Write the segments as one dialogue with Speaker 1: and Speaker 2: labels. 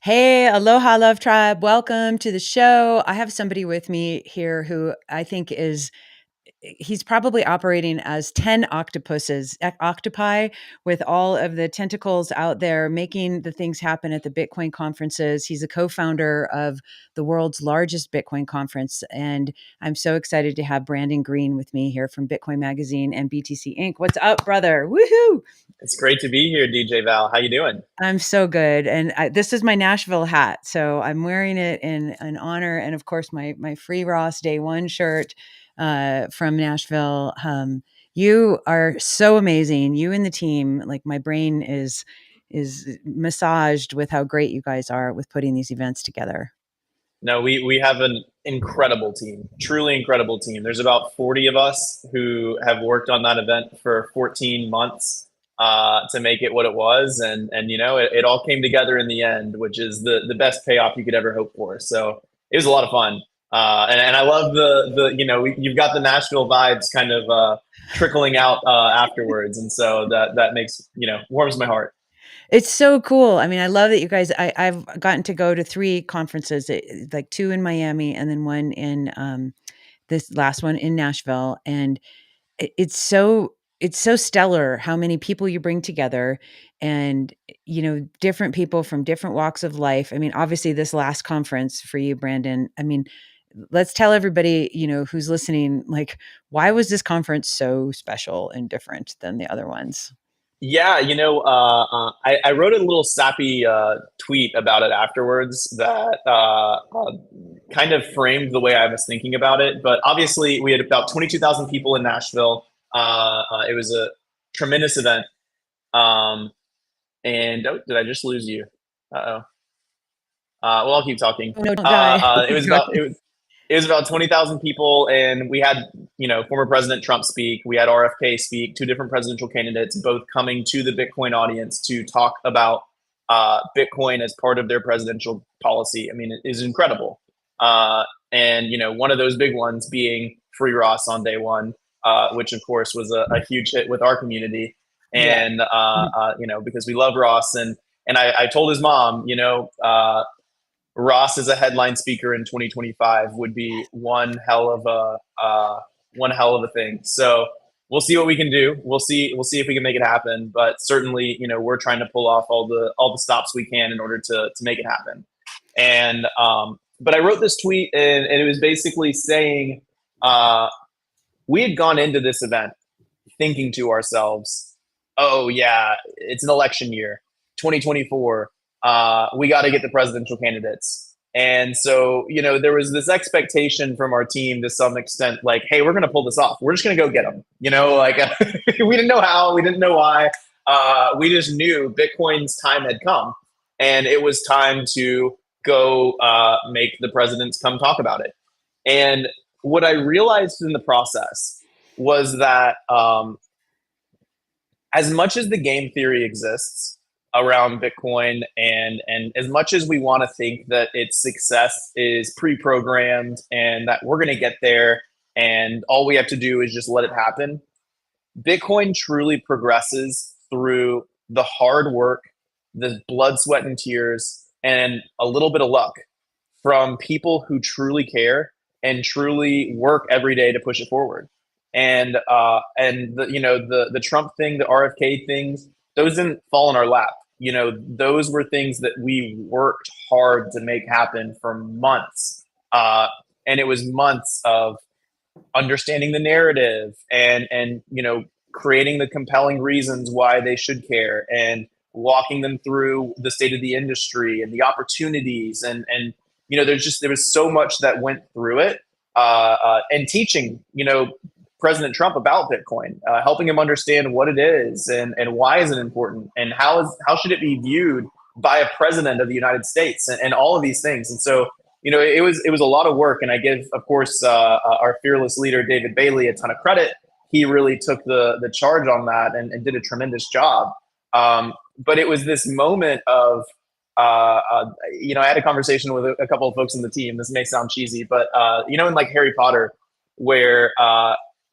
Speaker 1: Hey, aloha, love tribe. Welcome to the show. I have somebody with me here who I think he's probably operating as 10 octopi with all of the tentacles out there making the things happen at the Bitcoin conferences. He's a co-founder of the world's largest Bitcoin conference. And I'm so excited to have Brandon Green with me here from Bitcoin Magazine and BTC Inc. What's up, brother? Woohoo!
Speaker 2: It's great to be here, DJ Val. How you doing?
Speaker 1: I'm so good, and this is my Nashville hat, so I'm wearing it in honor, and of course my Free Ross Day One shirt from Nashville. You are so amazing, you and the team. Like my brain is massaged with how great you guys are with putting these events together.
Speaker 2: No, we have an incredible team, truly incredible team. There's about 40 of us who have worked on that event for 14 months to make it what it was, and it all came together in the end, which is the best payoff you could ever hope for. So it was a lot of fun, and I love you've got the Nashville vibes kind of trickling out afterwards, and so that makes warms my heart.
Speaker 1: It's so cool. I mean, I love that you guys. I've gotten to go to three conferences, like two in Miami and then one in this last one in Nashville, and it's so stellar how many people you bring together, and different people from different walks of life. I mean, obviously, this last conference for you, Brandon. I mean, let's tell everybody who's listening, like, why was this conference so special and different than the other ones?
Speaker 2: Yeah, I wrote a little sappy tweet about it afterwards that kind of framed the way I was thinking about it. But obviously, we had about 22,000 people in Nashville. It was a tremendous event. Um, and oh, did I just lose you? Uh-oh. Well, I'll keep talking.
Speaker 1: Oh no, don't die.
Speaker 2: It was about it was about 20,000 people, and we had former President Trump speak. We had RFK speak. Two different presidential candidates, both coming to the Bitcoin audience to talk about Bitcoin as part of their presidential policy. I mean, it is incredible. And one of those big ones being Free Ross on day one, which of course was a huge hit with our community.
Speaker 1: Yeah.
Speaker 2: And because we love Ross, and I told his mom, Ross as a headline speaker in 2025 would be one hell of a thing. So we'll see what we can do. We'll see if we can make it happen. But certainly, we're trying to pull off all the stops we can in order to make it happen. And but I wrote this tweet, and it was basically saying we had gone into this event thinking to ourselves, "Oh yeah, it's an election year, 2024. We got to get the presidential candidates." And so, there was this expectation from our team to some extent, like, hey, we're going to pull this off. We're just going to go get them. Like we didn't know how, we didn't know why. We just knew Bitcoin's time had come, and it was time to go make the presidents come talk about it. And what I realized in the process was that as much as the game theory exists around Bitcoin, and as much as we want to think that its success is pre-programmed and that we're going to get there and all we have to do is just let it happen, Bitcoin truly progresses through the hard work, the blood, sweat, and tears, and a little bit of luck from people who truly care and truly work every day to push it forward. And the Trump thing, the RFK things, those didn't fall in our lap. Those were things that we worked hard to make happen for months. And it was months of understanding the narrative and creating the compelling reasons why they should care, and walking them through the state of the industry and the opportunities, and there was so much that went through it, and teaching President Trump about Bitcoin, helping him understand what it is and why is it important, and how should it be viewed by a president of the United States, and all of these things. And so it was a lot of work, and I give, of course, our fearless leader David Bailey a ton of credit. He really took the charge on that, and did a tremendous job. But it was this moment of I had a conversation with a couple of folks on the team. This may sound cheesy, but in like Harry Potter, where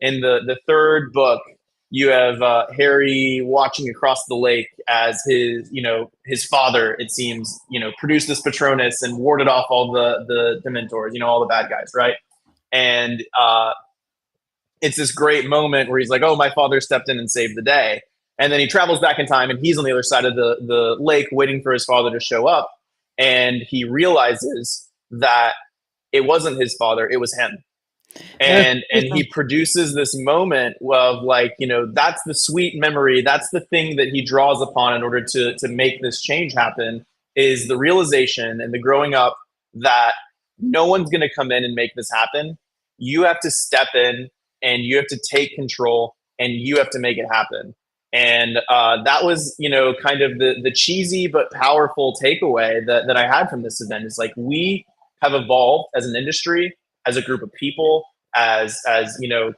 Speaker 2: in the third book, You have Harry watching across the lake as his father, it seems, produced this Patronus and warded off all the Dementors, all the bad guys, right? And it's this great moment where he's like, "Oh, my father stepped in and saved the day." And then he travels back in time, and he's on the other side of the lake, waiting for his father to show up. And he realizes that it wasn't his father; it was him. And he produces this moment of like, that's the sweet memory. That's the thing that he draws upon in order to make this change happen. Is the realization and the growing up that no one's going to come in and make this happen. You have to step in and you have to take control and you have to make it happen. And that was, kind of the cheesy but powerful takeaway that I had from this event. Is like, we have evolved as an industry, as a group of people, as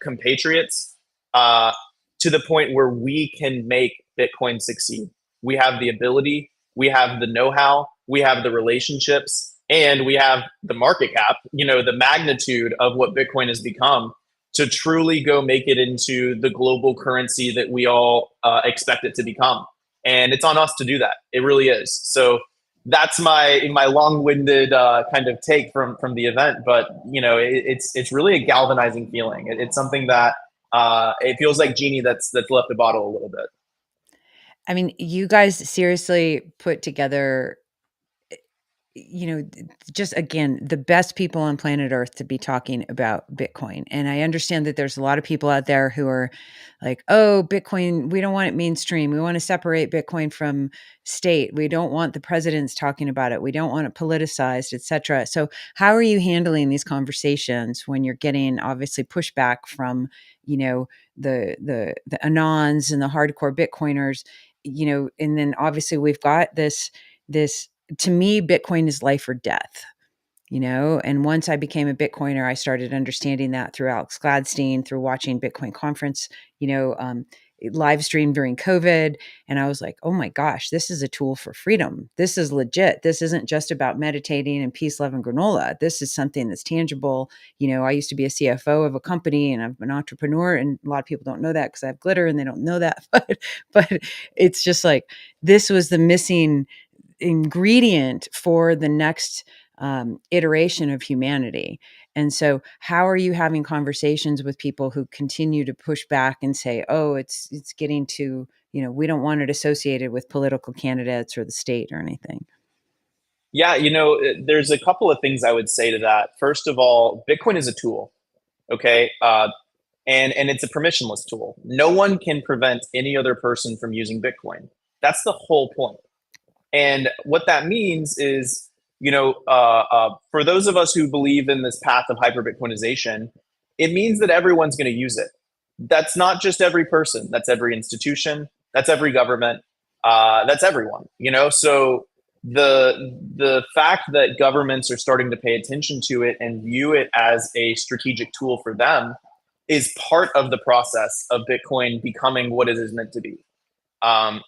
Speaker 2: compatriots, to the point where we can make Bitcoin succeed. We have the ability, we have the know-how, we have the relationships, and we have the market cap, the magnitude of what Bitcoin has become, to truly go make it into the global currency that we all expect it to become. And it's on us to do that. It really is. So that's my long-winded kind of take from the event. But it's really a galvanizing feeling. It's something that it feels like Genie that's left the bottle a little bit.
Speaker 1: I mean, you guys seriously put together, just again, the best people on planet Earth to be talking about Bitcoin. And I understand that there's a lot of people out there who are like, oh, Bitcoin, we don't want it mainstream. We want to separate Bitcoin from state. We don't want the presidents talking about it. We don't want it politicized, et cetera. So how are you handling these conversations when you're getting obviously pushback from, the anons and the hardcore Bitcoiners, and then obviously we've got this to me, Bitcoin is life or death, and once I became a Bitcoiner, I started understanding that through Alex Gladstein, through watching Bitcoin conference, live stream during COVID. And I was like, oh my gosh, this is a tool for freedom. This is legit. This isn't just about meditating and peace, love, and granola. This is something that's tangible. I used to be a CFO of a company and I'm an entrepreneur, and a lot of people don't know that because I have glitter and they don't know that. But it's just like, this was the missing ingredient for the next iteration of humanity. And so how are you having conversations with people who continue to push back and say, oh, it's getting to, we don't want it associated with political candidates or the state or anything?
Speaker 2: Yeah, there's a couple of things I would say to that. First of all, Bitcoin is a tool, okay? And it's a permissionless tool. No one can prevent any other person from using Bitcoin. That's the whole point. And what that means is, for those of us who believe in this path of hyper Bitcoinization, it means that everyone's going to use it. That's not just every person. That's every institution. That's every government. That's everyone. So the fact that governments are starting to pay attention to it and view it as a strategic tool for them is part of the process of Bitcoin becoming what it is meant to be. And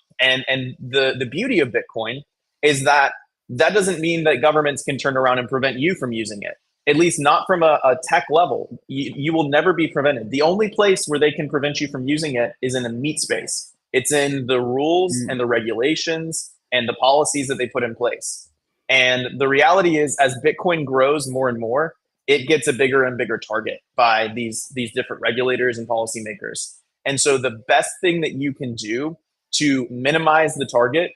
Speaker 2: the beauty of Bitcoin is that doesn't mean that governments can turn around and prevent you from using it. At least not from a tech level. You will never be prevented. The only place where they can prevent you from using it is in a meat space. It's in the rules and the regulations and the policies that they put in place. And the reality is, as Bitcoin grows more and more, it gets a bigger and bigger target by these different regulators and policymakers. And so the best thing that you can do to minimize the target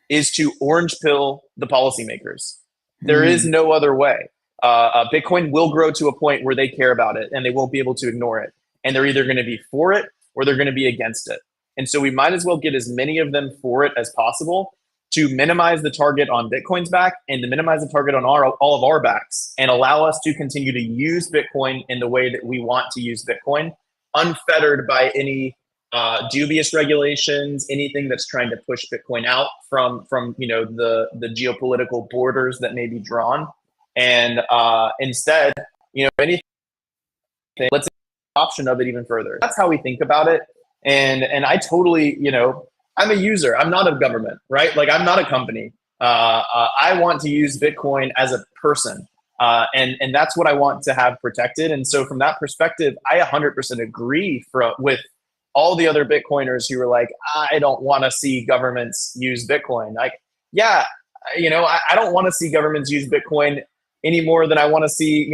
Speaker 2: is to orange pill the policymakers. There is no other way. Bitcoin will grow to a point where they care about it and they won't be able to ignore it. And they're either going to be for it or they're going to be against it. And so we might as well get as many of them for it as possible to minimize the target on Bitcoin's back and to minimize the target on all of our backs, and allow us to continue to use Bitcoin in the way that we want to use Bitcoin, unfettered by any dubious regulations, anything that's trying to push Bitcoin out from the geopolitical borders that may be drawn. And instead, anything, let's option of it even further. That's how we think about it. And I totally, I'm a user. I'm not a government, right? Like, I'm not a company. I want to use Bitcoin as a person. And that's what I want to have protected. And so from that perspective, I 100% agree with all the other Bitcoiners who were like, I don't want to see governments use Bitcoin. Like, yeah, I don't want to see governments use Bitcoin any more than I want to see,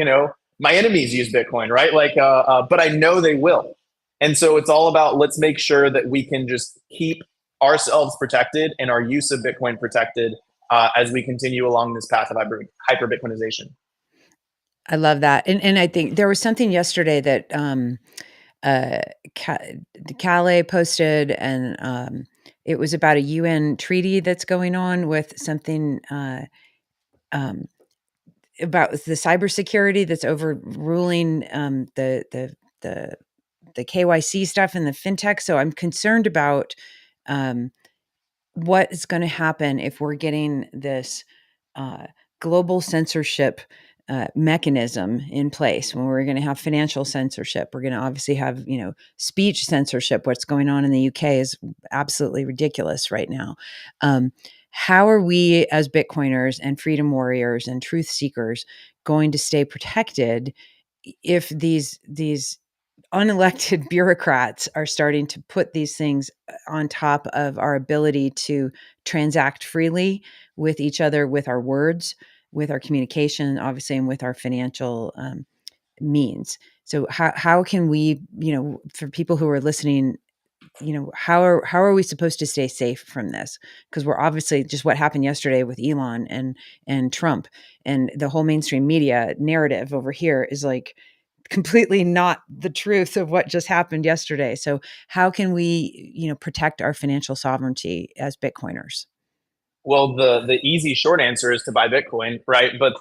Speaker 2: my enemies use Bitcoin, right? Like, but I know they will. And so it's all about, let's make sure that we can just keep ourselves protected and our use of Bitcoin protected as we continue along this path of hyper Bitcoinization.
Speaker 1: I love that. And I think there was something yesterday that uh, Ca- Calais posted, and it was about a UN treaty that's going on with something um, about the cybersecurity that's overruling the the KYC stuff and the fintech. So I'm concerned about um, what is going to happen if we're getting this uh, global censorship mechanism in place. When we're going to have financial censorship, we're going to obviously have speech censorship. What's going on in the UK is absolutely ridiculous right now. Um, how are we as Bitcoiners and freedom warriors and truth seekers going to stay protected if these unelected bureaucrats are starting to put these things on top of our ability to transact freely with each other, with our words, with our communication, obviously, and with our financial means? So how can we, for people who are listening, how are we supposed to stay safe from this? Because we're obviously, just what happened yesterday with Elon and Trump, and the whole mainstream media narrative over here is like completely not the truth of what just happened yesterday. So how can we, protect our financial sovereignty as Bitcoiners?
Speaker 2: Well, the easy short answer is to buy Bitcoin, right? But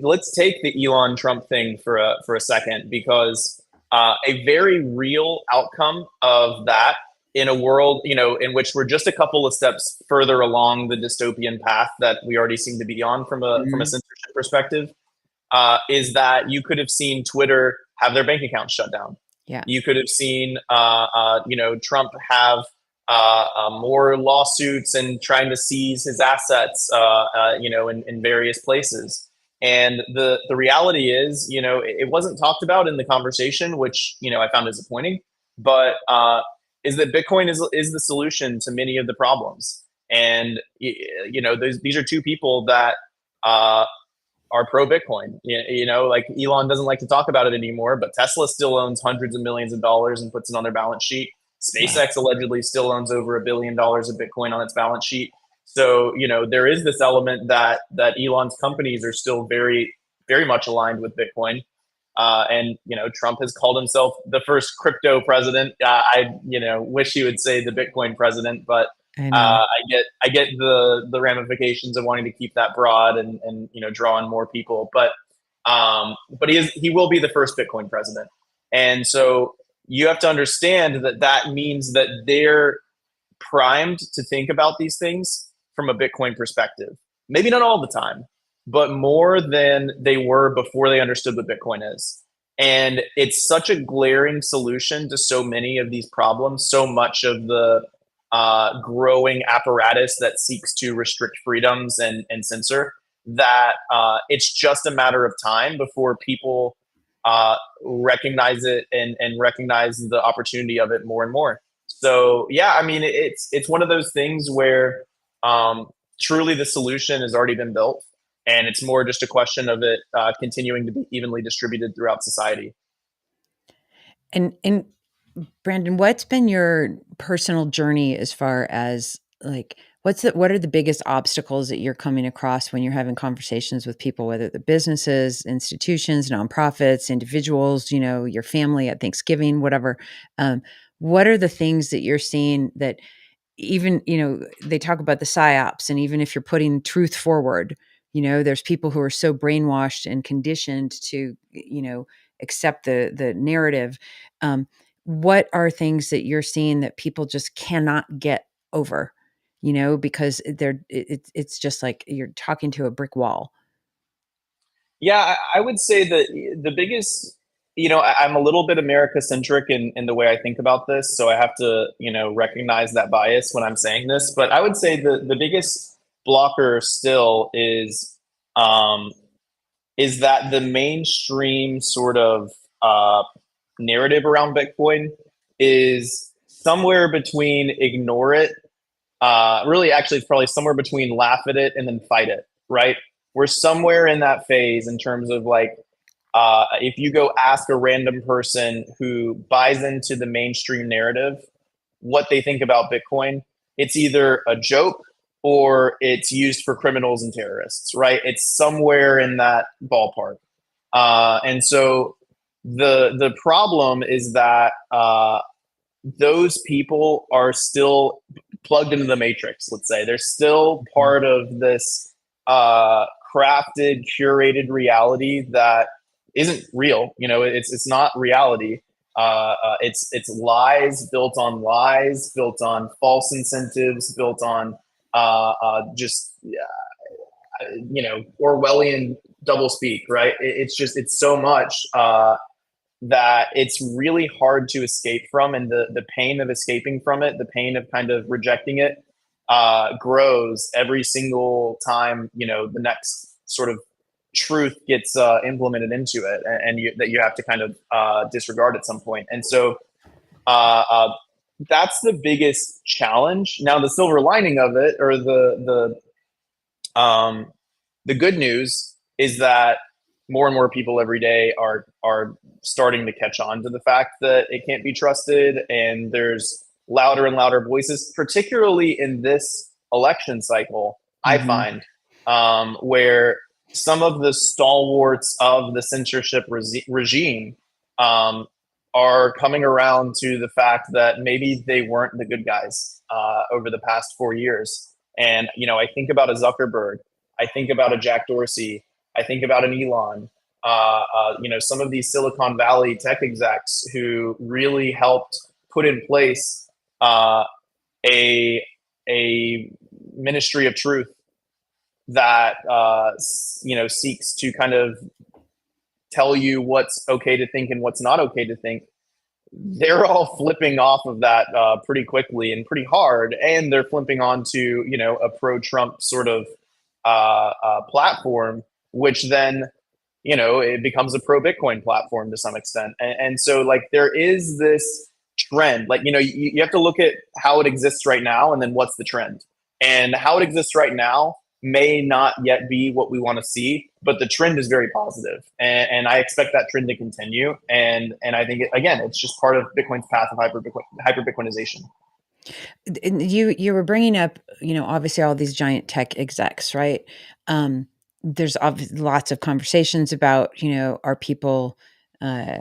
Speaker 2: let's take the Elon Trump thing for a second, because a very real outcome of that in a world, in which we're just a couple of steps further along the dystopian path that we already seem to be on from a
Speaker 1: Mhm.
Speaker 2: censorship perspective, is that you could have seen Twitter have their bank accounts shut down.
Speaker 1: Yeah.
Speaker 2: You could have seen, Trump have more lawsuits and trying to seize his assets, in various places. And the reality is, it wasn't talked about in the conversation, which I found disappointing. But is that Bitcoin is the solution to many of the problems. And these are two people that uh, are pro Bitcoin. Like Elon doesn't like to talk about it anymore, but Tesla still owns hundreds of millions of dollars and puts it on their balance sheet.
Speaker 1: Wow.
Speaker 2: SpaceX allegedly still owns over $1 billion of Bitcoin on its balance sheet. So, there is this element that Elon's companies are still very, very much aligned with Bitcoin. And Trump has called himself the first crypto president. I wish he would say the Bitcoin president, but
Speaker 1: I know.
Speaker 2: I get the ramifications of wanting to keep that broad and draw in more people. But he will be the first Bitcoin president, and so you have to understand that means that they're primed to think about these things from a Bitcoin perspective. Maybe not all the time, but more than they were before they understood what Bitcoin is. And it's such a glaring solution to so many of these problems, so much of the growing apparatus that seeks to restrict freedoms and censor, that it's just a matter of time before people recognize it and recognize the opportunity of it more and more. So yeah, I mean, it's one of those things where um, truly the solution has already been built, and it's more just a question of it continuing to be evenly distributed throughout society.
Speaker 1: And Brandon, what's been your personal journey as far as like what are the biggest obstacles that you're coming across when you're having conversations with people, whether the businesses, institutions, nonprofits, individuals, your family at Thanksgiving, whatever. Um, what are the things that you're seeing that even, they talk about the psyops, and even if you're putting truth forward, there's people who are so brainwashed and conditioned to, accept the narrative. Um, what are things that you're seeing that people just cannot get over, because it's just like you're talking to a brick wall.
Speaker 2: Yeah, I would say that the biggest, I'm a little bit America centric in the way I think about this. So I have to, recognize that bias when I'm saying this. But I would say the biggest blocker still um, is that the mainstream sort of narrative around Bitcoin is somewhere between ignore it. Really, actually, it's probably somewhere between laugh at it and then fight it, right? We're somewhere in that phase in terms of like, if you go ask a random person who buys into the mainstream narrative what they think about Bitcoin, it's either a joke or it's used for criminals and terrorists, right? It's somewhere in that ballpark. And so the problem is that those people are still plugged into the matrix. Let's say they're still part of this crafted, curated reality that isn't real. You know, it's not reality. It's lies built on lies, built on false incentives, built on just Orwellian doublespeak. Right? It's just it's so much that it's really hard to escape from, and the pain of escaping from it, the pain of kind of rejecting it, grows every single time the next sort of truth gets implemented into it, and that you have to kind of disregard at some point. And so uh, uh, that's the biggest challenge. Now, the silver lining of it, or the good news, is that more and more people every day are starting to catch on to the fact that it can't be trusted, and there's louder and louder voices, particularly in this election cycle. I
Speaker 1: Mm-hmm.
Speaker 2: find where some of the stalwarts of the censorship regime um, are coming around to the fact that maybe they weren't the good guys over the past 4 years. And I think about a Zuckerberg, I think about a Jack Dorsey, I think about an Elon, some of these Silicon Valley tech execs who really helped put in place uh, a a ministry of truth that seeks to kind of tell you what's okay to think and what's not okay to think. They're all flipping off of that pretty quickly and pretty hard, and they're flipping onto a pro-Trump sort of platform, which then it becomes a pro-Bitcoin platform to some extent. And so like there is this trend, like you have to look at how it exists right now and then what's the trend. And how it exists right now may not yet be what we want to see, but the trend is very positive, and I expect that trend to continue. And I think again, it's just part of Bitcoin's path of hyper Bitcoinization.
Speaker 1: And you were bringing up, obviously all these giant tech execs, right? There's lots of conversations about, are people uh,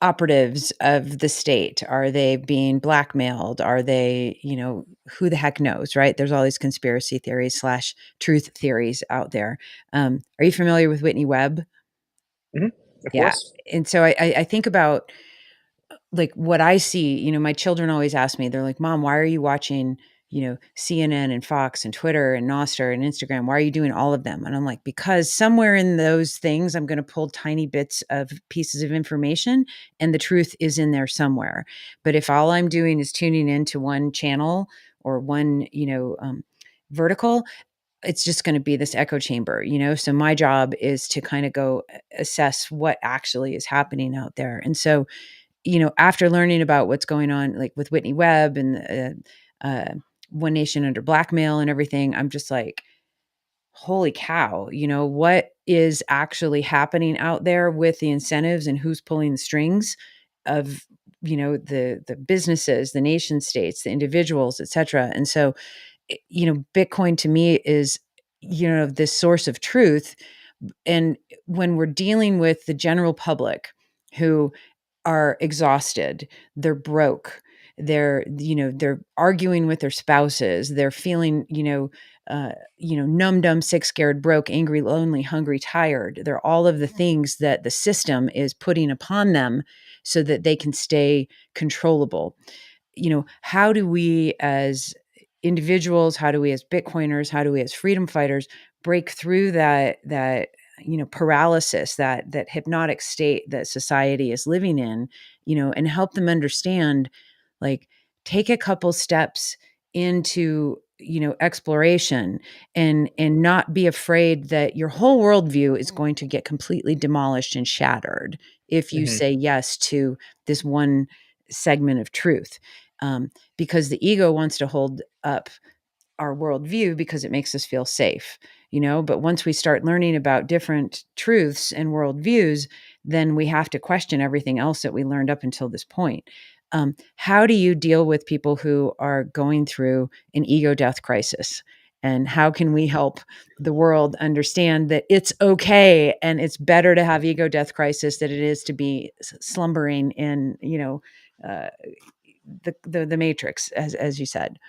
Speaker 1: operatives of the state? Are they being blackmailed? Are they, who the heck knows, right? There's all these conspiracy theories slash truth theories out there. Are you familiar with Whitney Webb?
Speaker 2: Hmm. Of
Speaker 1: Yeah,
Speaker 2: course.
Speaker 1: and so I think about like what I see, my children always ask me, they're like, Mom, why are you watching, CNN and Fox and Twitter and Nostr and Instagram? Why are you doing all of them? And I'm like, because somewhere in those things, I'm going to pull tiny bits of pieces of information, and the truth is in there somewhere. But if all I'm doing is tuning into one channel or one, vertical, it's just going to be this echo chamber, So my job is to kind of go assess what actually is happening out there. And so, after learning about what's going on, like with Whitney Webb and One Nation Under Blackmail and everything, I'm just like, holy cow, what is actually happening out there with the incentives and who's pulling the strings of, the businesses, the nation states, the individuals, et cetera. And so, Bitcoin to me is, this source of truth. And when we're dealing with the general public who are exhausted, they're broke, they're arguing with their spouses, they're feeling, numb, dumb, sick, scared, broke, angry, lonely, hungry, tired. They're all of the things that the system is putting upon them so that they can stay controllable. How do we as individuals, how do we as Bitcoiners, how do we as freedom fighters break through that paralysis, that hypnotic state that society is living in, and help them understand, like, take a couple steps into exploration, and not be afraid that your whole worldview is going to get completely demolished and shattered if you
Speaker 2: Hmm.
Speaker 1: say yes to this one segment of truth. Because the ego wants to hold up our worldview because it makes us feel safe, but once we start learning about different truths and worldviews, then we have to question everything else that we learned up until this point. How do you deal with people who are going through an ego death crisis? And how can we help the world understand that it's okay and it's better to have ego death crisis than it is to be slumbering in, uh, the matrix, as you said?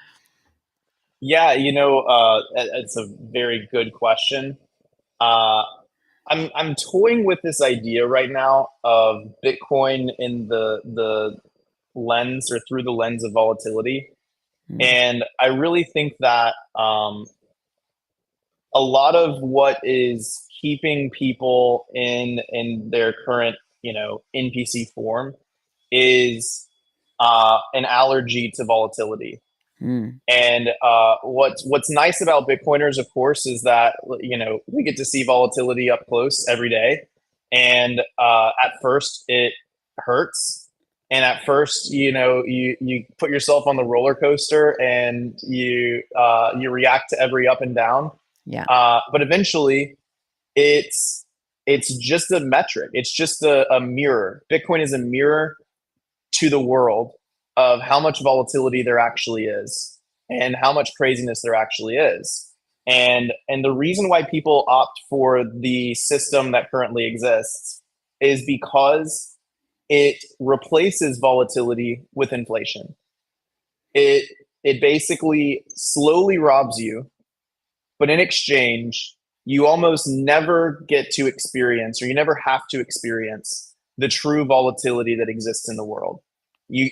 Speaker 2: Yeah, it's a very good question. Uh, I'm toying with this idea right now of Bitcoin in the lens, or through the lens of volatility,
Speaker 1: Mm,
Speaker 2: and I really think that a lot of what is keeping people in their current, NPC form is an allergy to volatility.
Speaker 1: mm,
Speaker 2: And what's nice about Bitcoiners, of course, is that we get to see volatility up close every day. And at first, it hurts. And at first, you put yourself on the roller coaster, and you react to every up and down.
Speaker 1: yeah.
Speaker 2: But eventually, it's it's just a metric. It's just a mirror. Bitcoin is a mirror to the world of how much volatility there actually is and how much craziness there actually is. And the reason why people opt for the system that currently exists is because it replaces volatility with inflation. It it basically slowly robs you, but in exchange, you almost never get to experience, or you never have to experience, the true volatility that exists in the world. You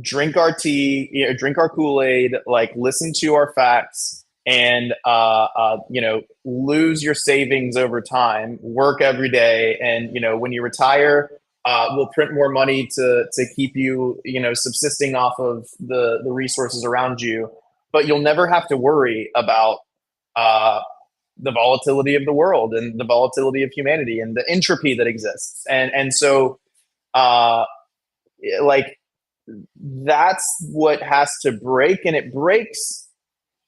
Speaker 2: drink our tea, drink our Kool-Aid, like listen to our facts, and lose your savings over time. Work every day, and when you retire, we'll print more money to keep you subsisting off of the resources around you. But you'll never have to worry about uh, the volatility of the world and the volatility of humanity and the entropy that exists. And so uh, like that's what has to break, and it breaks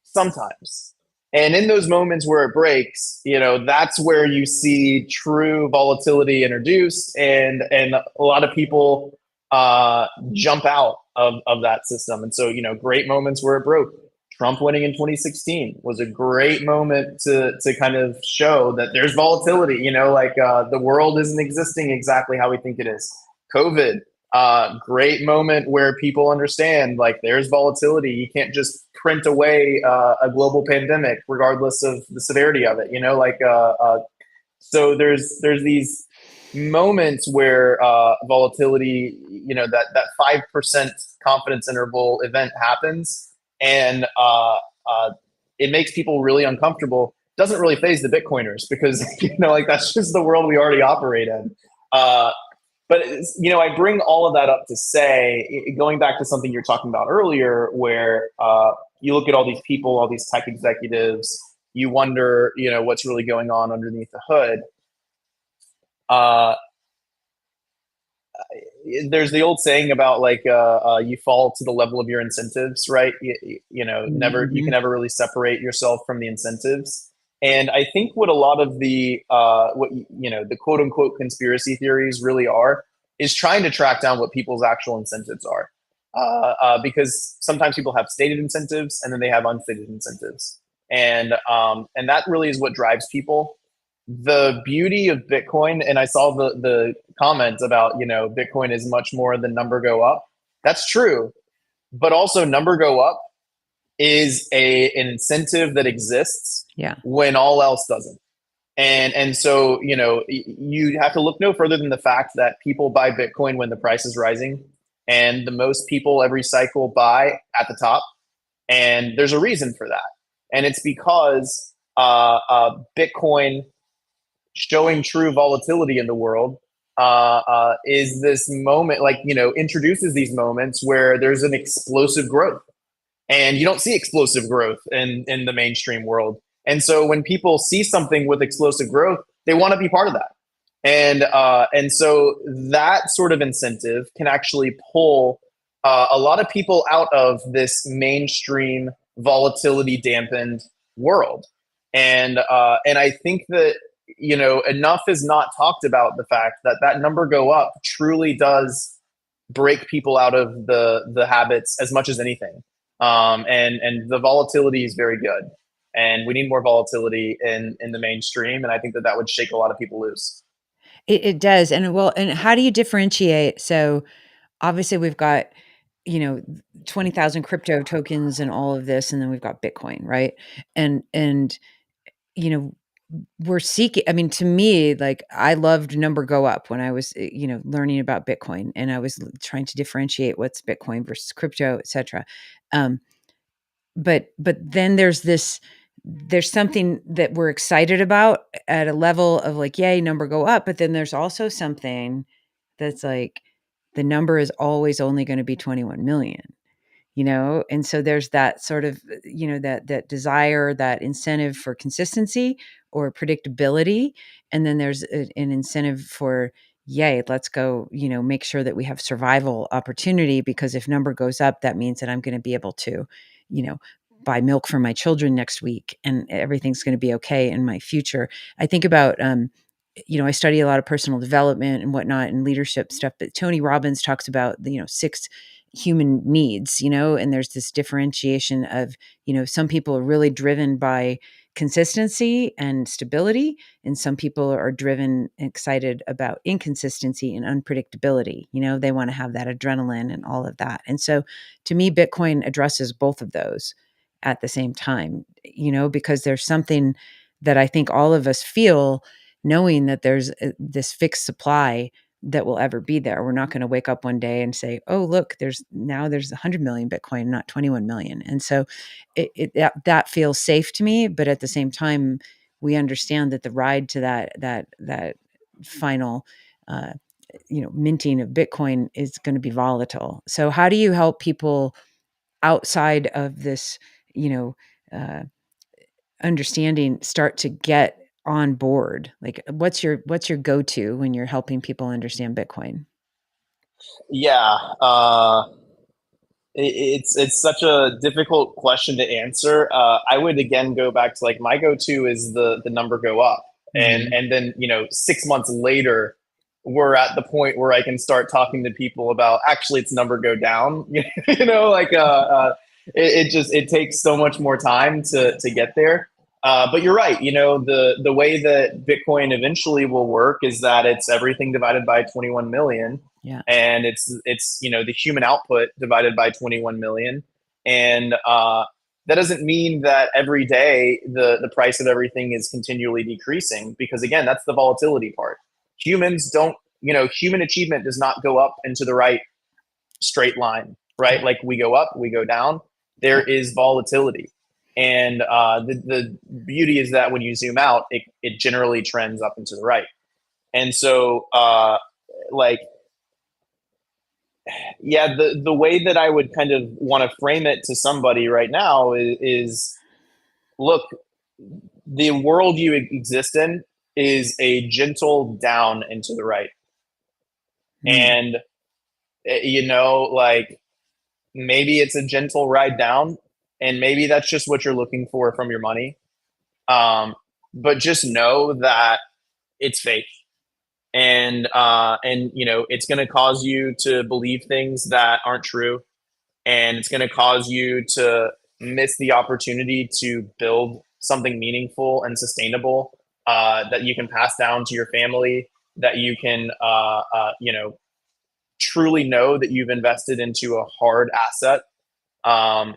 Speaker 2: sometimes. And in those moments where it breaks, that's where you see true volatility introduced, and a lot of people jump out of that system. And so, great moments where it broke. Trump winning in 2016 was a great moment to kind of show that there's volatility. Like the world isn't existing exactly how we think it is. COVID, great moment where people understand, like, there's volatility. You can't just print away a global pandemic regardless of the severity of it. So there's these moments where volatility, that 5% confidence interval event happens, and it makes people really uncomfortable. Doesn't really phase the Bitcoiners because like that's just the world we already operate in. Uh, but I bring all of that up to say, going back to something you're talking about earlier, where you look at all these people, all these tech executives, you wonder, what's really going on underneath the hood. Uh, there's the old saying about, like, you fall to the level of your incentives, right? Never, you can
Speaker 1: Mhm.
Speaker 2: never really separate yourself from the incentives. And I think what a lot of the the quote unquote conspiracy theories really are is trying to track down what people's actual incentives are, because sometimes people have stated incentives and then they have unstated incentives, and that really is what drives people. The beauty of Bitcoin, and I saw the comments about, Bitcoin is much more than number go up. That's true, but also number go up is an incentive that exists
Speaker 1: Yeah.
Speaker 2: when all else doesn't. And so, you have to look no further than the fact that people buy Bitcoin when the price is rising, and the most people every cycle buy at the top, and there's a reason for that, and it's because Bitcoin showing true volatility in the world is this moment, like, introduces these moments where there's an explosive growth. and you don't see explosive growth in the mainstream world. And so when people see something with explosive growth, they want to be part of that. And so that sort of incentive can actually pull a lot of people out of this mainstream volatility dampened world. And I think that, enough is not talked about the fact that that number go up truly does break people out of the habits as much as anything. And the volatility is very good, and we need more volatility in the mainstream. And I think that that would shake a lot of people loose.
Speaker 1: It does, and well, and how do you differentiate? So, obviously, we've got, you know, 20,000 crypto tokens and all of this, and then we've got Bitcoin, right? And, you know, we're seeking, I mean, to me, like, I loved number go up when I was, learning about Bitcoin, and I was trying to differentiate what's Bitcoin versus crypto, et cetera. Um, but then there's something that we're excited about at a level of like, yay, number go up. But then there's also something that's like, the number is always only going to be 21 million, and so there's that sort of, that desire, that incentive for consistency or predictability. And then there's an incentive for, yay, let's go, make sure that we have survival opportunity, because if number goes up, that means that I'm going to be able to, you know buy milk for my children next week, and everything's going to be okay in my future. I think about, I study a lot of personal development and whatnot and leadership stuff, but Tony Robbins talks about the, six human needs, and there's this differentiation of, some people are really driven by consistency and stability, and some people are driven and excited about inconsistency and unpredictability. They want to have that adrenaline and all of that. And so to me, Bitcoin addresses both of those at the same time, because there's something that I think all of us feel, knowing that there's this fixed supply that will ever be there. We're not going to wake up one day and say, "Oh, look, there's 100 million Bitcoin, not 21 million." And so, that feels safe to me. But at the same time, we understand that the ride to that final, minting of Bitcoin is going to be volatile. So, how do you help people outside of this, you know, uh, understanding, start to get on board? Like, what's your go-to when you're helping people understand Bitcoin?
Speaker 2: Yeah, it's such a difficult question to answer. I would again go back to like my go-to is the number go up, and
Speaker 1: Mhm.
Speaker 2: and then 6 months later, we're at the point where I can start talking to people about actually it's number go down. Like it takes so much more time to get there. But you're right. The way that Bitcoin eventually will work is that it's everything divided by 21 million,
Speaker 1: Yeah.
Speaker 2: and it's the human output divided by 21 million. And that doesn't mean that every day the price of everything is continually decreasing, because again, that's the volatility part. Humans don't, human achievement does not go up into the right straight line, right?
Speaker 1: Yeah.
Speaker 2: Like we go up, we go down. There
Speaker 1: Yeah.
Speaker 2: is volatility. And the beauty is that when you zoom out, it generally trends up and to the right. And so, like, yeah, the way that I would kind of want to frame it to somebody right now is look, the world you exist in is a gentle down and to the right.
Speaker 1: Mm.
Speaker 2: And, like maybe it's a gentle ride down, and maybe that's just what you're looking for from your money. Um, but just know that it's fake. And it's going to cause you to believe things that aren't true, and it's going to cause you to miss the opportunity to build something meaningful and sustainable, that you can pass down to your family, that you can truly know that you've invested into a hard asset. um,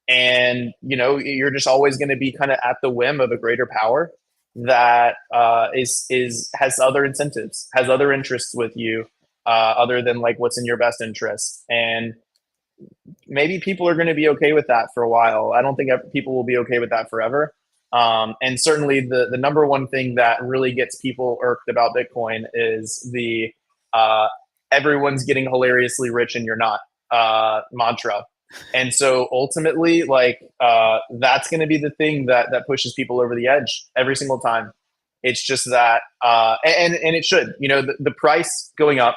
Speaker 2: and you're just always going to be kind of at the whim of a greater power that is has other incentives, has other interests with you, other than like what's in your best interest. And maybe people are going to be okay with that for a while. I don't think people will be okay with that forever. And certainly the number one thing that really gets people irked about Bitcoin is the uh, everyone's getting hilariously rich and you're not mantra. And so ultimately, like that's going to be the thing that pushes people over the edge every single time. It's just that, and it should, the price going up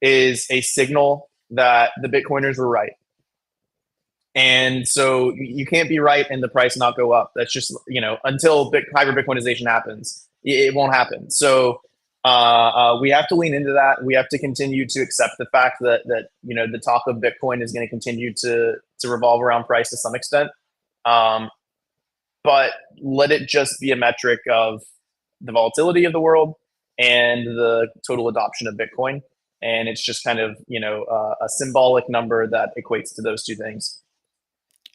Speaker 2: is a signal that the Bitcoiners were right. And so you can't be right and the price not go up. That's just, until hyper Bitcoinization happens, it won't happen. So we have to lean into that. We have to continue to accept the fact that the talk of Bitcoin is going to continue to revolve around price to some extent. Um, but let it just be a metric of the volatility of the world and the total adoption of Bitcoin. And it's just kind of, a symbolic number that equates to those two things.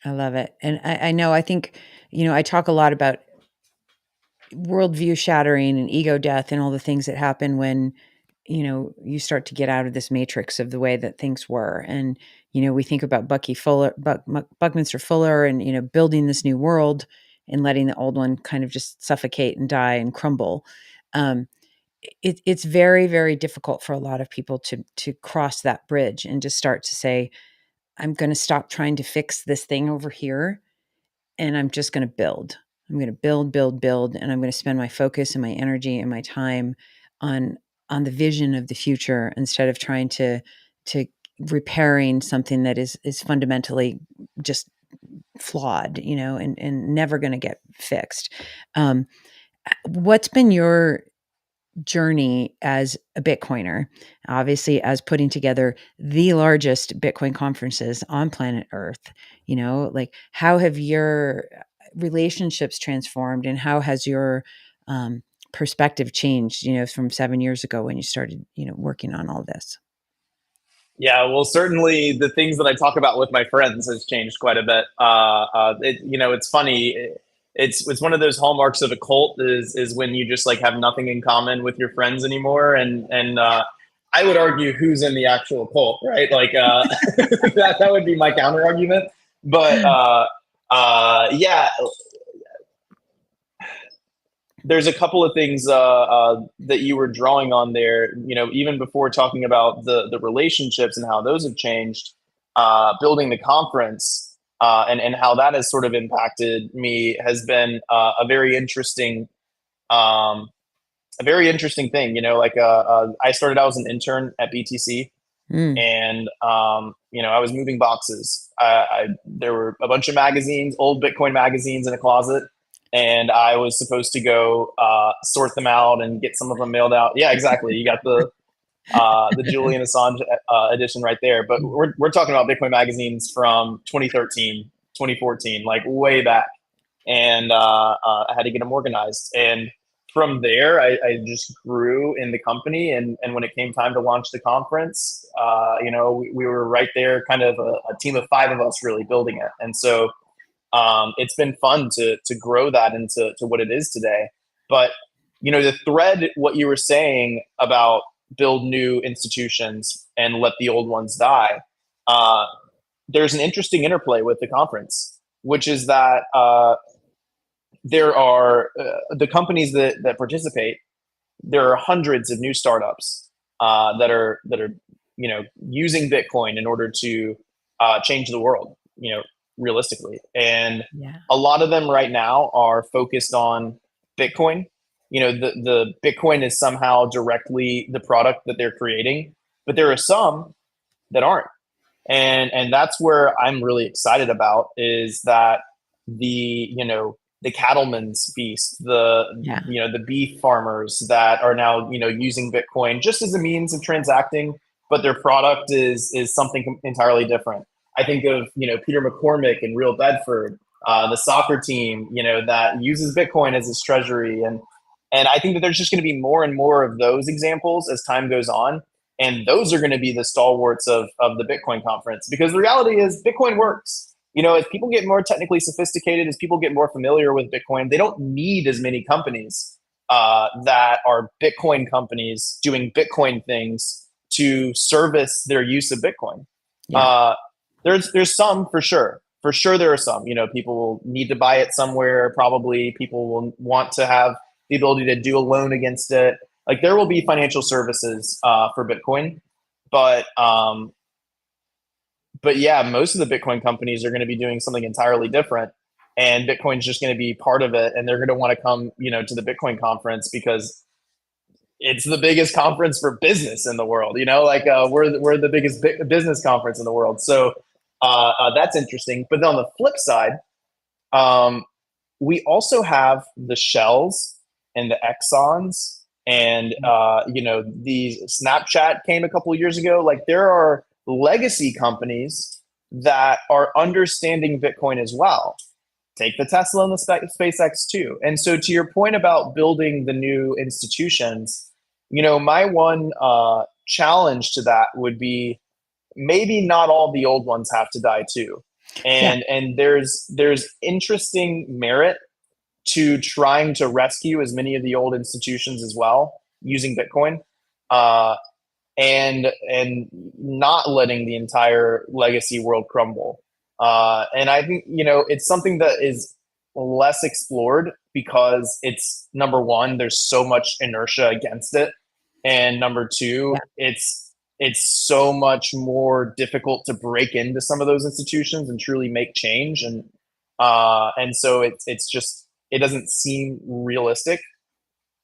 Speaker 1: I love it. And I know, I think, I talk a lot about worldview shattering and ego death and all the things that happen when, you start to get out of this matrix of the way that things were. And, we think about Buckminster Fuller and, building this new world and letting the old one kind of just suffocate and die and crumble. Um, it's very, very difficult for a lot of people to cross that bridge and to start to say, I'm going to stop trying to fix this thing over here, and I'm just going to build. I'm going to build, build, build, and I'm going to spend my focus and my energy and my time on the vision of the future instead of trying to repairing something that is fundamentally just flawed, and never going to get fixed. Um, what's been your journey as a Bitcoiner, obviously, as putting together the largest Bitcoin conferences on planet Earth? Like, how have your relationships transformed, and how has your perspective changed, from 7 years ago when you started, working on all this?
Speaker 2: Yeah, well, certainly the things that I talk about with my friends has changed quite a bit. It's funny. It's one of those hallmarks of a cult is when you just like have nothing in common with your friends anymore, and I would argue who's in the actual cult, right? Like that would be my counter argument. But yeah, there's a couple of things that you were drawing on there. Even before talking about the relationships and how those have changed, building the conference and how that has sort of impacted me has been um, a very interesting thing. I started out as an intern at BTC,
Speaker 1: Mm.
Speaker 2: and I was moving boxes. There were a bunch of magazines, old Bitcoin magazines, in a closet, and I was supposed to go sort them out and get some of them mailed out. Yeah, exactly. You got the Julian Assange edition right there. But we're talking about Bitcoin magazines from 2013, 2014, like way back, and I had to get them organized. And from there, I just grew in the company. And when it came time to launch the conference, we were right there, kind of a team of five of us really building it. And so it's been fun to grow that into what it is today. But the thread, what you were saying about build new institutions and let the old ones die, uh, there's an interesting interplay with the conference, which is that there are the companies that participate. There are hundreds of new startups that are using Bitcoin in order to change the world. Realistically, and
Speaker 1: Yeah.
Speaker 2: a lot of them right now are focused on Bitcoin. The Bitcoin is somehow directly the product that they're creating, but there are some that aren't, and that's where I'm really excited about is that the cattlemen's feast,
Speaker 1: Yeah.
Speaker 2: the beef farmers that are now using Bitcoin just as a means of transacting, but their product is something entirely different. I think of Peter McCormick in Real Bedford, the soccer team that uses Bitcoin as its treasury, and I think that there's just going to be more and more of those examples as time goes on. And those are going to be the stalwarts of the Bitcoin conference, because the reality is Bitcoin works. As people get more technically sophisticated, as people get more familiar with Bitcoin, they don't need as many companies that are Bitcoin companies doing Bitcoin things to service their use of Bitcoin.
Speaker 1: Yeah.
Speaker 2: Uh, there's some for sure. For sure, there are some. People will need to buy it somewhere. Probably people will want to have the ability to do a loan against it. Like there will be financial services for Bitcoin, but but yeah, most of the Bitcoin companies are going to be doing something entirely different, and Bitcoin's just going to be part of it. And they're going to want to come, to the Bitcoin conference because it's the biggest conference for business in the world. Like we're the biggest business conference in the world. So that's interesting. But then on the flip side, um, we also have the Shells and the Exxons, and the Snapchat came a couple of years ago. Like there are legacy companies that are understanding Bitcoin as well. Take the Tesla and the SpaceX too. And so, to your point about building the new institutions, my one challenge to that would be maybe not all the old ones have to die too.
Speaker 1: Yeah.
Speaker 2: And there's interesting merit to trying to rescue as many of the old institutions as well using Bitcoin, uh, and not letting the entire legacy world crumble. And I think it's something that is less explored because it's number one, there's so much inertia against it, and number two,
Speaker 1: Yeah.
Speaker 2: it's so much more difficult to break into some of those institutions and truly make change. And so it's just it doesn't seem realistic,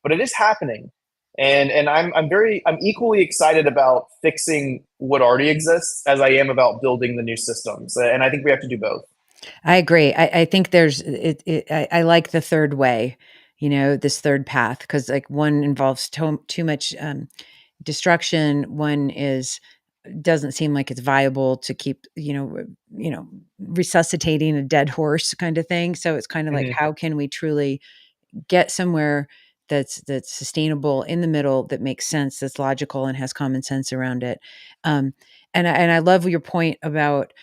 Speaker 2: but it is happening. And I'm equally excited about fixing what already exists as I am about building the new systems. And I think we have to do both.
Speaker 1: I agree. I think there's I like the third way, this third path, because like one involves too much destruction. One is doesn't seem like it's viable to keep, resuscitating a dead horse kind of thing. So it's kind of like,
Speaker 2: Hmm.
Speaker 1: how can we truly get somewhere that's sustainable in the middle, that makes sense, that's logical and has common sense around it. Um, and I love your point about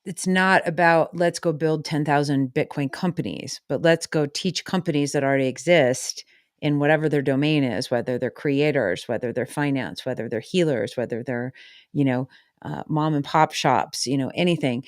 Speaker 1: it's not about let's go build 10,000 Bitcoin companies, but let's go teach companies that already exist in whatever their domain is, whether they're creators, whether they're finance, whether they're healers, whether they're, you know, mom and pop shops, anything.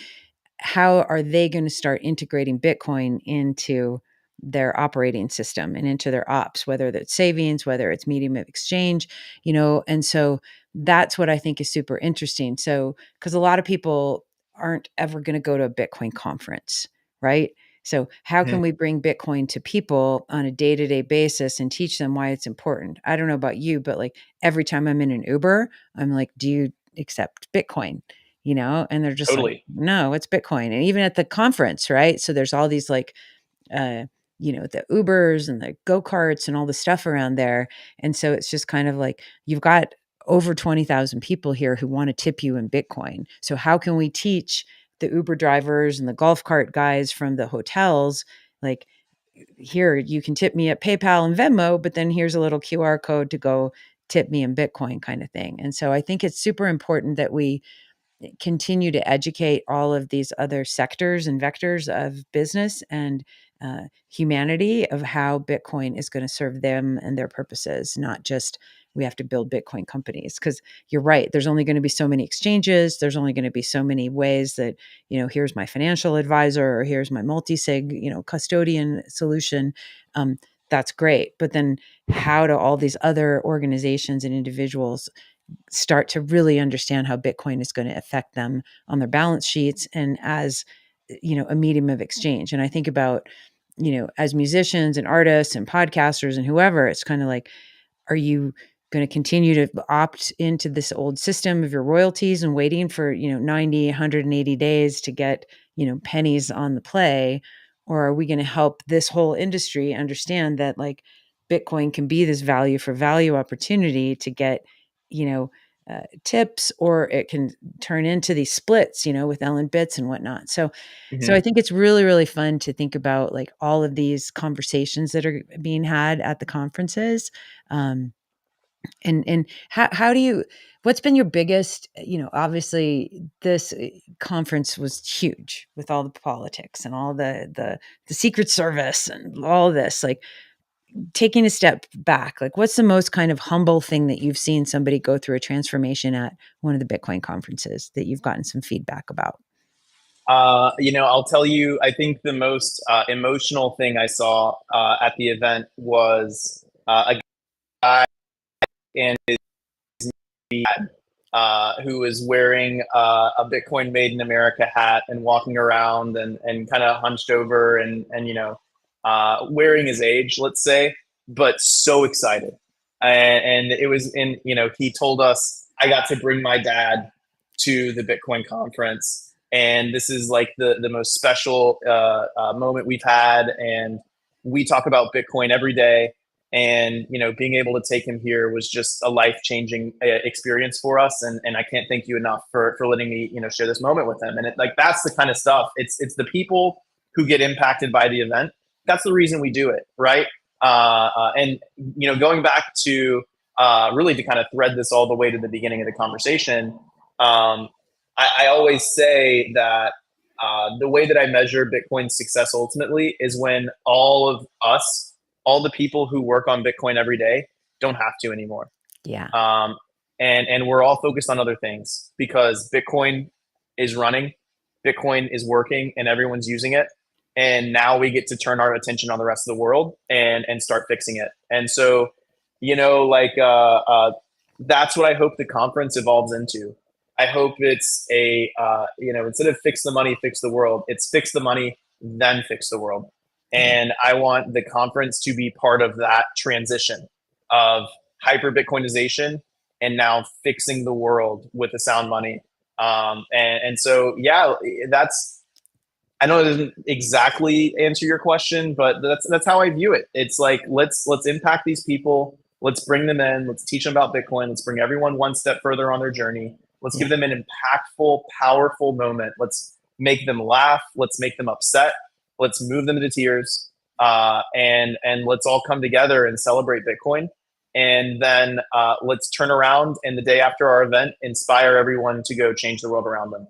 Speaker 1: How are they going to start integrating Bitcoin into their operating system and into their ops, whether that's savings, whether it's medium of exchange, and so that's what I think is super interesting. So, because a lot of people aren't ever going to go to a Bitcoin conference, right? So, how can
Speaker 2: Hmm.
Speaker 1: we bring Bitcoin to people on a day to day basis and teach them why it's important? I don't know about you, but like every time I'm in an Uber, I'm like, do you accept Bitcoin? And they're just like,
Speaker 2: Totally.
Speaker 1: no, it's Bitcoin. And even at the conference, right? So there's all these like, uh, the Ubers and the go-karts and all the stuff around there. And so it's just kind of like you've got over 20,000 people here who want to tip you in Bitcoin. So how can we teach the Uber drivers and the golf cart guys from the hotels, like, here, you can tip me at PayPal and Venmo, but then here's a little QR code to go tip me in Bitcoin kind of thing. And so I think it's super important that we continue to educate all of these other sectors and vectors of business and humanity of how Bitcoin is going to serve them and their purposes, not just we have to build Bitcoin companies. Because you're right, there's only going to be so many exchanges. There's only going to be so many ways that, here's my financial advisor or here's my multi-sig, custodian solution. Um, that's great. But then how do all these other organizations and individuals start to really understand how Bitcoin is going to affect them on their balance sheets and as a medium of exchange? And I think about as musicians and artists and podcasters and whoever, it's kind of like, are you going to continue to opt into this old system of your royalties and waiting for 90 180 days to get pennies on the play, or are we going to help this whole industry understand that like Bitcoin can be this value for value opportunity to get you know tips, or it can turn into these splits with Ellen bits and whatnot. So I
Speaker 2: Hmm.
Speaker 1: think it's really, really fun to think about like all of these conversations that are being had at the conferences. Um, and how do you, what's been your biggest, obviously this conference was huge with all the politics and all the Secret Service and all this, like taking a step back, like what's the most kind of humble thing that you've seen somebody go through a transformation at one of the Bitcoin conferences that you've gotten some feedback about?
Speaker 2: I'll tell you, I think the most emotional thing I saw at the event was a guy and his dad. who was wearing a Bitcoin Made in America hat and walking around and kind of hunched over and wearing his age, let's say, but so excited. And it was in, he told us, I got to bring my dad to the Bitcoin conference. And this is like the most special moment we've had. And we talk about Bitcoin every day. And being able to take him here was just a life-changing experience for us, and I can't thank you enough for letting me share this moment with him. And like that's the kind of stuff, it's the people who get impacted by the event. That's the reason we do it, right? And going back to really to kind of thread this all the way to the beginning of the conversation, I always say that the way that I measure Bitcoin's success ultimately is when all of us, all the people who work on Bitcoin every day, don't have to anymore.
Speaker 1: Yeah.
Speaker 2: Um, and we're all focused on other things because Bitcoin is running, Bitcoin is working, and everyone's using it. And now we get to turn our attention on the rest of the world and start fixing it. And so, that's what I hope the conference evolves into. I hope it's instead of fix the money, fix the world, it's fix the money, then fix the world.
Speaker 1: Yeah.
Speaker 2: And I want the conference to be part of that transition of hyper Bitcoinization and now fixing the world with the sound money. And so, yeah, I know it doesn't exactly answer your question, but that's how I view it. It's like let's impact these people. Let's bring them in. Let's teach them about Bitcoin. Let's bring everyone one step further on their journey. Let's give
Speaker 1: Yeah.
Speaker 2: them an impactful, powerful moment. Let's make them laugh. Let's make them upset. Let's move them to tears. And let's all come together and celebrate Bitcoin. And then let's turn around and the day after our event, inspire everyone to go change the world around them.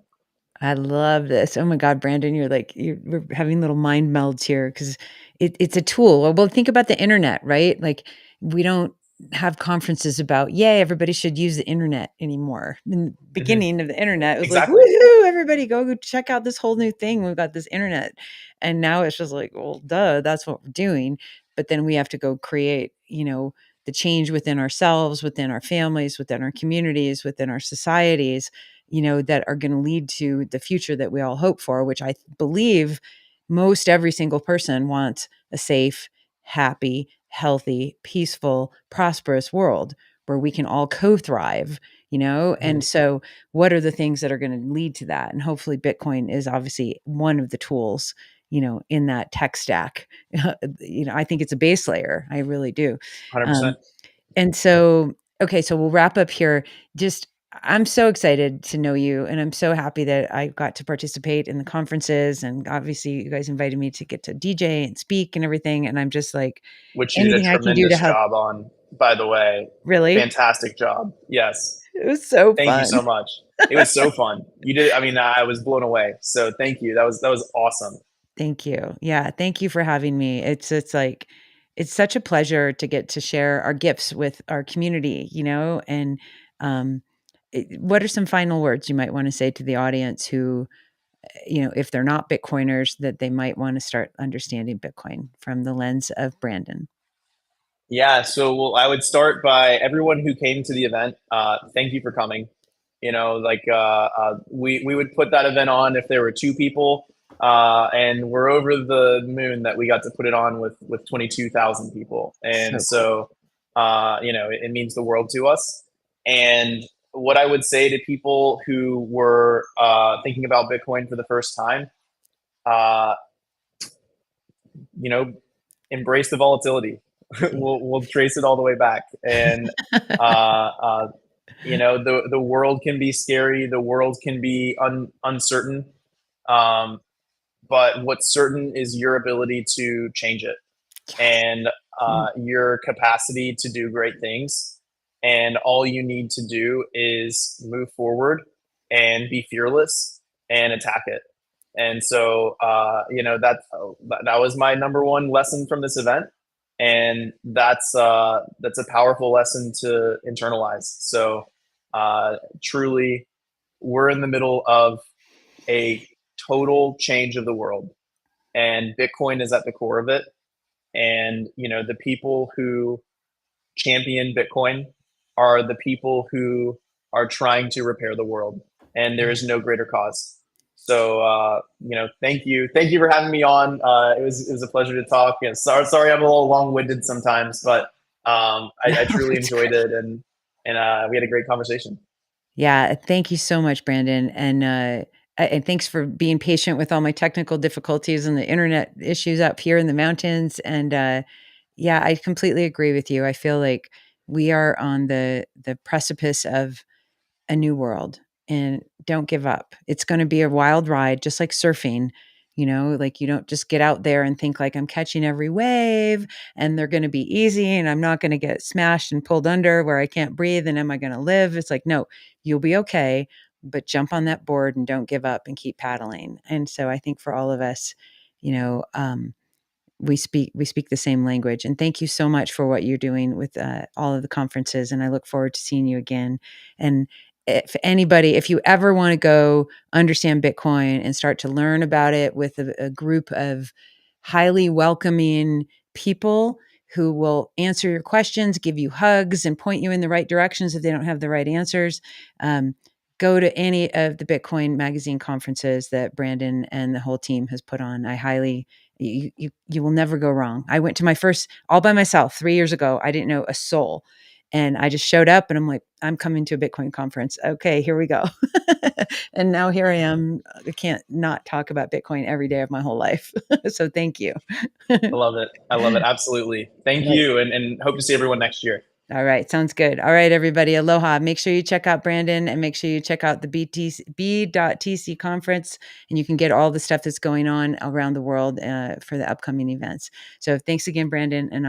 Speaker 1: I love this. Oh my God, Brandon, we're having little mind melds here because it's a tool. Well, think about the internet, right? Like we don't have conferences about, yay, everybody should use the internet anymore. In the
Speaker 2: Mhm.
Speaker 1: beginning of the internet, it was like,
Speaker 2: Exactly.
Speaker 1: woohoo, everybody go check out this whole new thing. We've got this internet. And now it's just like, well, duh, that's what we're doing. But then we have to go create, the change within ourselves, within our families, within our communities, within our societies, that are going to lead to the future that we all hope for, which I believe most every single person wants a safe, happy, healthy, peaceful, prosperous world where we can all co-thrive, And
Speaker 2: Mhm.
Speaker 1: so what are the things that are going to lead to that? And hopefully Bitcoin is obviously one of the tools, in that tech stack. I think it's a base layer. I really do.
Speaker 2: 100%.
Speaker 1: Um, and so, okay, so we'll wrap up here. Just, I'm so excited to know you, and I'm so happy that I got to participate in the conferences. And obviously, you guys invited me to get to DJ and speak and everything. And I'm just like,
Speaker 2: Which you did a
Speaker 1: anything I can do to
Speaker 2: tremendous
Speaker 1: help.
Speaker 2: job on, by the way.
Speaker 1: Really,
Speaker 2: Fantastic job. Yes.
Speaker 1: it was so
Speaker 2: Thank you
Speaker 1: fun.
Speaker 2: so much. It was so fun. You did. I mean, I was blown away. So thank you. That was awesome.
Speaker 1: Thank you. Yeah, thank you for having me. It's like it's such a pleasure to get to share our gifts with our community, and um what are some final words you might want to say to the audience who, if they're not Bitcoiners, that they might want to start understanding Bitcoin from the lens of Brandon?
Speaker 2: Yeah. So well, I would start by everyone who came to the event. Thank you for coming. We would put that event on if there were two people, and we're over the moon that we got to put it on with 22,000 people, and
Speaker 1: So cool.
Speaker 2: so it means the world to us. And what I would say to people who were thinking about Bitcoin for the first time, uh, you know, embrace the volatility. We'll trace it all the way back, and uh, the world can be scary, the world can be uncertain, um, but what's certain is your ability to change it
Speaker 1: Yes.
Speaker 2: and
Speaker 1: Mm.
Speaker 2: your capacity to do great things. And all you need to do is move forward and be fearless and attack it. And so, that was my number one lesson from this event, and that's a powerful lesson to internalize. So, truly, we're in the middle of a total change of the world, and Bitcoin is at the core of it. And the people who champion Bitcoin are the people who are trying to repair the world, and there is no greater cause. So, thank you for having me on. It was a pleasure to talk. And sorry I'm a little long winded sometimes, but
Speaker 1: No,
Speaker 2: I truly
Speaker 1: it's
Speaker 2: enjoyed
Speaker 1: great.
Speaker 2: it, and we had a great conversation.
Speaker 1: Yeah, thank you so much, Brandon, and thanks for being patient with all my technical difficulties and the internet issues up here in the mountains, yeah, I completely agree with you. I feel like we are on the precipice of a new world, and don't give up. It's going to be a wild ride, just like surfing. Like you don't just get out there and think like I'm catching every wave and they're going to be easy and I'm not going to get smashed and pulled under where I can't breathe and am I going to live? It's like, no, you'll be okay, but jump on that board and don't give up and keep paddling. And so I think for all of us, you know, we speak the same language. And thank you so much for what you're doing with all of the conferences. And I look forward to seeing you again. And if you ever want to go understand Bitcoin and start to learn about it with a group of highly welcoming people who will answer your questions, give you hugs, and point you in the right directions if they don't have the right answers. Um, Go to any of the Bitcoin magazine conferences that Brandon and the whole team has put on. I highly you will never go wrong. I went to my first all by myself 3 years ago. I didn't know a soul. And I just showed up and I'm like, I'm coming to a Bitcoin conference. Okay, here we go. And now here I am. I can't not talk about Bitcoin every day of my whole life. So thank you.
Speaker 2: I love it. I love it. Absolutely. Thank
Speaker 1: Right.
Speaker 2: you, and hope to see everyone next year.
Speaker 1: All right. Sounds good. All right, everybody. Aloha. Make sure you check out Brandon and make sure you check out the B.TC conference, and you can get all the stuff that's going on around the world for the upcoming events. So thanks again, Brandon. And